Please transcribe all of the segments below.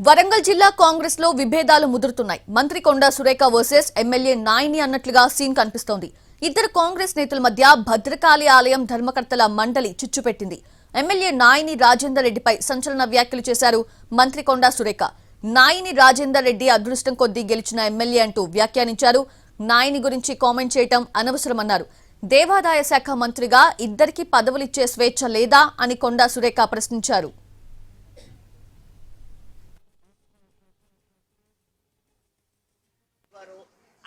వరంగల్ జిల్లా కాంగ్రెస్ లో విభేదాలు ముదురుతున్నాయి. మంత్రి కొండా సురేఖ వర్సెస్ ఎమ్మెల్యే నాయిని అన్నట్లుగా సీన్ కనిపిస్తోంది. ఇద్దరు కాంగ్రెస్ నేతల మధ్య భద్రకాళి ఆలయం ధర్మకర్తల మండలి చిచ్చుపెట్టింది. ఎమ్మెల్యే నాయిని రాజేందర్ రెడ్డిపై సంచలన వ్యాఖ్యలు చేశారు మంత్రి కొండా సురేఖ. నాయిని రాజేందర్ రెడ్డి అదృష్టం కొద్దీ గెలిచిన ఎమ్మెల్యే అంటూ వ్యాఖ్యానించారు. నాయిని గురించి కామెంట్ చేయటం అనవసరమన్నారు. దేవాదాయ శాఖ మంత్రిగా ఇద్దరికి పదవులిచ్చే స్వేచ్ఛ లేదా అని కొండా సురేఖ ప్రశ్నించారు.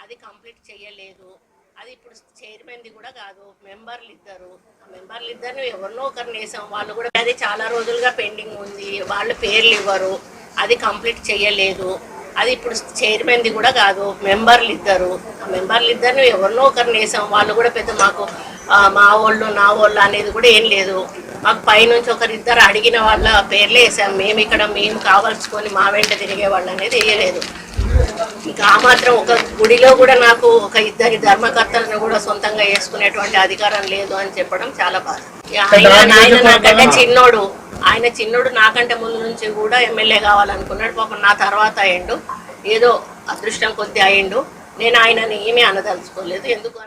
అది కంప్లీట్ చేయలేదు. అది ఇప్పుడు చైర్మన్ది కూడా కాదు, మెంబర్లు ఇద్దరు ఎవరినో ఒకరిని వేసాం. వాళ్ళు కూడా అది చాలా రోజులుగా పెండింగ్ ఉంది, వాళ్ళు పేర్లు ఇవ్వరు. అది కంప్లీట్ చేయలేదు. అది ఇప్పుడు చైర్మన్ది కూడా కాదు, మెంబర్లు ఇద్దరు ఎవరినో ఒకరిని వేసాం. వాళ్ళు కూడా పెద్ద మాకు మా వాళ్ళు నా వాళ్ళు అనేది కూడా ఏం లేదు. మాకు పైనుంచి ఒకరిద్దరు అడిగిన వాళ్ళ పేర్లే వేసాం. మేము కావాల్సుకొని మా వెంట తిరిగే వాళ్ళు అనేది వేయలేదు. ఇంకా ఆ మాత్రం ఒక గుడిలో కూడా నాకు ఒక ఇద్దరి ధర్మకర్తలను కూడా సొంతంగా వేసుకునేటువంటి అధికారం లేదు అని చెప్పడం చాలా బాధ. ఆయన నాకంటే చిన్నోడు నాకంటే ముందు నుంచి కూడా ఎమ్మెల్యే కావాలనుకున్నాడు. పాపం నా తర్వాత అయ్యిండు, ఏదో అదృష్టం కొద్ది అయ్యిండు. నేను ఆయనని ఏమీ అనదలుచుకోలేదు. ఎందుకు